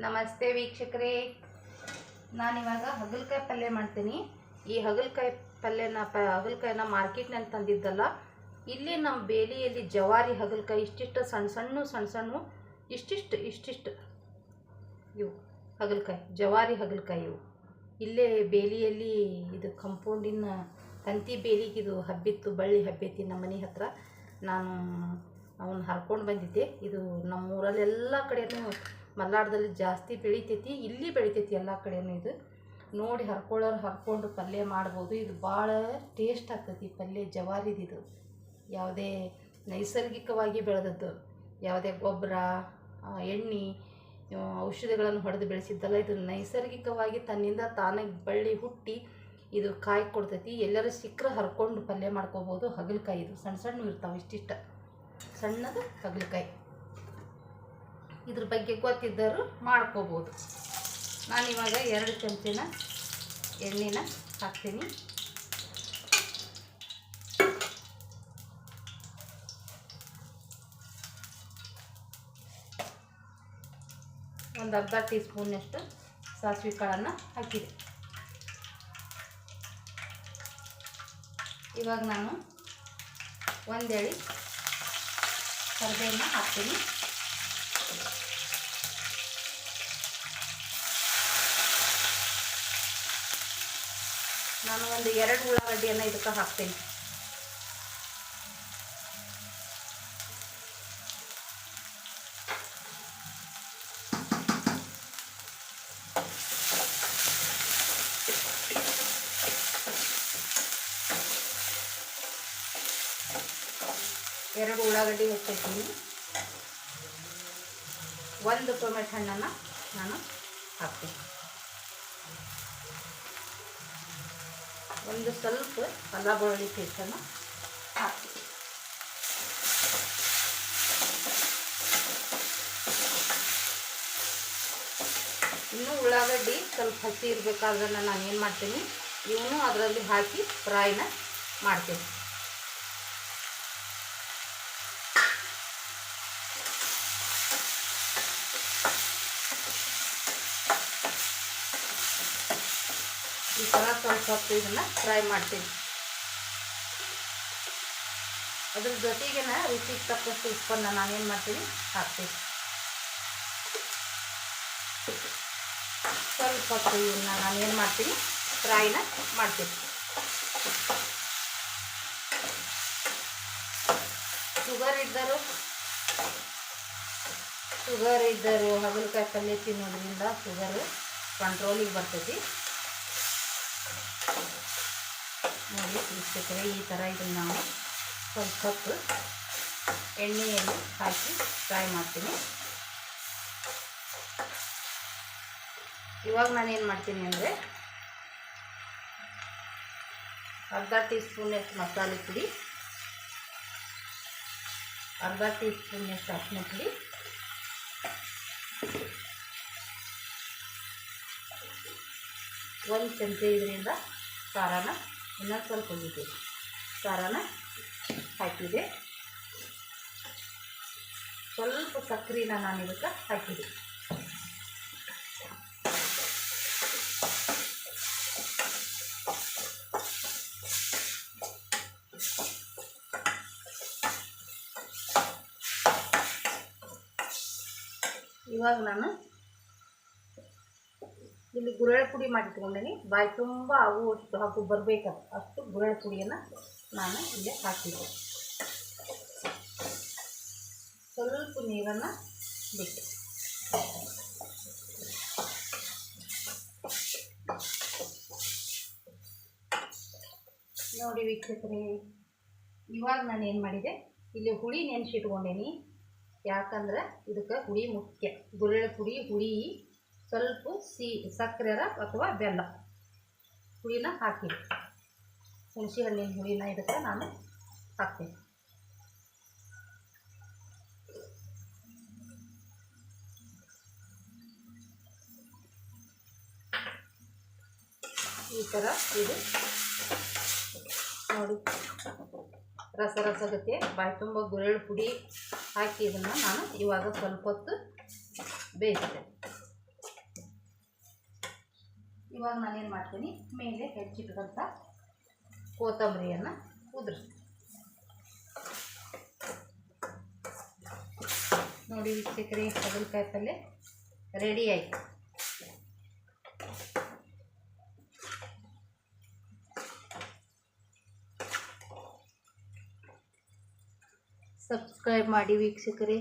ನಮಸ್ತೆ ವೀಕ್ಷಕರೇ, ನಾನಿವಾಗ ಹಾಗಲಕಾಯಿ ಪಲ್ಯ ಮಾಡ್ತೀನಿ. ಈ ಹಾಗಲಕಾಯಿ ಹಾಗಲಕಾಯಿನ ಮಾರ್ಕೆಟ್ನಲ್ಲಿ ತಂದಿದ್ದಲ್ಲ. ಇಲ್ಲಿ ನಮ್ಮ ಬೇಲಿಯಲ್ಲಿ ಜವಾರಿ ಹಾಗಲಕಾಯಿ ಇಷ್ಟಿಷ್ಟು ಸಣ್ಣ ಸಣ್ಣ ಇಷ್ಟಿಷ್ಟು ಇವು ಹಾಗಲಕಾಯಿ, ಜವಾರಿ ಹಾಗಲಕಾಯಿ ಇವು. ಇಲ್ಲೇ ಬೇಲಿಯಲ್ಲಿ ಇದು ಕಂಪೌಂಡಿನ ತಂತಿ ಬೇಲಿಗೆ ಇದು ಹಬ್ಬಿತ್ತು, ಬಳ್ಳಿ ಹಬ್ಬೈತಿ ನಮ್ಮ ಮನೆ ಹತ್ರ. ನಾನು ಅವನ್ನ ಹರ್ಕೊಂಡು ಬಂದಿದ್ದೆ. ಇದು ನಮ್ಮೂರಲ್ಲಿ ಎಲ್ಲ ಕಡೆಯೂ ಮಲ್ನಾಡದಲ್ಲಿ ಜಾಸ್ತಿ ಬೆಳಿತೈತಿ, ಇಲ್ಲಿ ಬೆಳಿತೈತಿ ಎಲ್ಲ ಕಡೆಯೂ. ಇದು ನೋಡಿ ಹರ್ಕೊಂಡು ಪಲ್ಯ ಮಾಡ್ಬೋದು. ಇದು ಭಾಳ ಟೇಸ್ಟ್ ಆಗ್ತೈತಿ ಪಲ್ಯ. ಜವಾರಿದು ಯಾವುದೇ ನೈಸರ್ಗಿಕವಾಗಿ ಬೆಳೆದದ್ದು, ಯಾವುದೇ ಗೊಬ್ಬರ ಎಣ್ಣೆ ಔಷಧಿಗಳನ್ನು ಹೊಡೆದು ಬೆಳೆಸಿದ್ದಲ್ಲ. ಇದು ನೈಸರ್ಗಿಕವಾಗಿ ತನ್ನಿಂದ ತಾನೇ ಬಳ್ಳಿ ಹುಟ್ಟಿ ಇದು ಕಾಯಿ ಕೊಡ್ತೈತಿ. ಎಲ್ಲರೂ ಸಿಕ್ಕರೆ ಹರ್ಕೊಂಡು ಪಲ್ಯ ಮಾಡ್ಕೋಬೋದು. ಹಾಗಲಕಾಯಿ ಇದು ಸಣ್ಣ ಇರ್ತಾವೆ, ಇಷ್ಟಿಷ್ಟ ಸಣ್ಣದು ಹಾಗಲಕಾಯಿ. ಇದ್ರ ಬಗ್ಗೆ ಗೊತ್ತಿದ್ದರೂ ಮಾಡ್ಕೋಬೋದು. ನಾನಿವಾಗ 2 ಚಮಚನ ಎಣ್ಣೆನ ಹಾಕ್ತೀನಿ. ಒಂದು ಅರ್ಧ ಟೀ ಸ್ಪೂನ್ನಷ್ಟು ಸಾಸಿವೆ ಕಾಳನ್ನು ಹಾಕಿದೆ. ಇವಾಗ ನಾನು ಒಂದು ಎಳೆ ಕರಿಬೇವನ್ನ ಹಾಕ್ತೀನಿ. ನಾನು ಒಂದು 2 ಉಳ್ಳಾಗಡ್ಡಿಯನ್ನು ಇದಕ್ಕೆ ಹಾಕ್ತೀನಿ. ಎರಡು ಉಳ್ಳಾಗಡ್ಡಿ ಹೆಚ್ಚಿದ್ದೀನಿ. 1 ಟೊಮೆಟೊ ಹಣ್ಣನ್ನು ನಾನು ಹಾಕ್ತೀನಿ. ಒಂದು ಸ್ವಲ್ಪ ಅಲ್ಲ ಬೆಳ್ಳುಳ್ಳಿ ಪೇಸ್ಟನ್ನು ಹಾಕ್ತೀನಿ. ಇನ್ನೂ ಉಳ್ಳಾಗಡ್ಡಿ ಸ್ವಲ್ಪ ಹಸಿ ಇರಬೇಕಾದ್ರೆ ನಾನು ಏನು ಮಾಡ್ತೀನಿ, ಇವನು ಅದರಲ್ಲಿ ಹಾಕಿ ಫ್ರೈನ ಮಾಡ್ತೀನಿ. ಈ ಥರ ಸ್ವಲ್ಪ ಇದನ್ನು ಫ್ರೈ ಮಾಡ್ತೀನಿ. ಅದ್ರ ಜೊತೆಗೆ ರುಚಿಗೆ ತಕ್ಕಷ್ಟು ಉಪ್ಪನ್ನು ನಾನೇನು ಮಾಡ್ತೀನಿ ಹಾಕ್ತೀನಿ. ಸ್ವಲ್ಪ ಇವನ್ನ ನಾನೇನು ಮಾಡ್ತೀನಿ ಫ್ರೈನ ಮಾಡ್ತೀನಿ. ಶುಗರ್ ಇದ್ದರು ಹಾಗಲಕಾಯಿ ಪಲ್ಯ ತಿನ್ನೋದ್ರಿಂದ ಶುಗರು ಕಂಟ್ರೋಲಿಗೆ ಬರ್ತೈತಿ. ನೋಡಿ ವೀಕ್ಷಕರೇ, ಈ ಥರ ಇದನ್ನು ನಾವು ಸ್ವಲ್ಪ ಹೊತ್ತು ಎಣ್ಣೆಯಲ್ಲಿ ಹಾಕಿ ಫ್ರೈ ಮಾಡ್ತೀನಿ. ಇವಾಗ ನಾನೇನು ಮಾಡ್ತೀನಿ ಅಂದರೆ ಅರ್ಧ ಟೀ ಸ್ಪೂನಷ್ಟು ಮಸಾಲೆ ಪುಡಿ, ಅರ್ಧ ಟೀ ಸ್ಪೂನಷ್ಟು ಅರಿಶಿನ ಪುಡಿ, 1 ಚಮಚ ಇದರಿಂದ ಖಾರನ ಇನ್ನೊಂದು ಸ್ವಲ್ಪ ಹೊಂದಿದ್ದೀವಿ ಖಾರನ ಹಾಕಿದೆ. ಸ್ವಲ್ಪ ಸಕ್ಕರೆನ ನಾನು ಇದಕ್ಕೆ ಹಾಕಿದೆ. ಇವಾಗ ನಾನು ಇಲ್ಲಿ ಗುರೆಳ್ಳು ಪುಡಿ ಮಾಡಿಟ್ಕೊಂಡೀನಿ. ಬಾಯಿ ತುಂಬ ಹಾಕು ಬರಬೇಕದು ಅಷ್ಟು ಗುರೆಳ್ಳು ಪುಡಿಯನ್ನು ನಾನು ಇಲ್ಲೇ ಹಾಕಿದ್ದೆ. ಸ್ವಲ್ಪ ನೀರನ್ನು ಬಿಟ್ಟು ನೋಡಿ ವೀಕ್ಷಕರೇ, ಇವಾಗ ನಾನು ಏನು ಮಾಡಿದೆ, ಇಲ್ಲಿ ಹುಳಿ ನೆನೆಸಿಟ್ಕೊಂಡೀನಿ. ಯಾಕಂದ್ರೆ ಇದಕ್ಕೆ ಹುಳಿ ಮುಖ್ಯ. ಗುರೆಳ್ಳು ಪುಡಿ ಹುಳಿ ಸ್ವಲ್ಪ ಸಕ್ಕರೆ ಅಥವಾ ಬೆಲ್ಲ ಹುಳಿನ ಹಾಕಿ, ಹುಣಸೆ ಹಣ್ಣಿನ ಹುಳಿನ ಇದಕ್ಕೆ ನಾನು ಹಾಕ್ತೀನಿ. ಈ ಥರ ಇದು ನೋಡಿ ರಸಗತ್ತೆ ಬಾಯಿ ತುಂಬ ಗುರೆಳ್ಳು ಪುಡಿ ಹಾಕಿ ಇದನ್ನು ನಾನು ಇವಾಗ ಸ್ವಲ್ಪ ಹೊತ್ತು ಬೇಯಿಸ್ತೇನೆ. ಇವಾಗ ನಾನೇನು ಮಾಡ್ತೀನಿ, ಮೇಲೆ ಹೆಚ್ಚಿಟ್ಟಂಥ ಕೊತ್ತಂಬರಿಯನ್ನು ಉದುರಿಸ್ತೀನಿ. ನೋಡಿ ವೀಕ್ಷಕರೇ, ಹಾಗಲಕಾಯಿ ಪಲ್ಯ ರೆಡಿ ಆಯಿತು. ಸಬ್ಸ್ಕ್ರೈಬ್ ಮಾಡಿ ವೀಕ್ಷಕರೇ.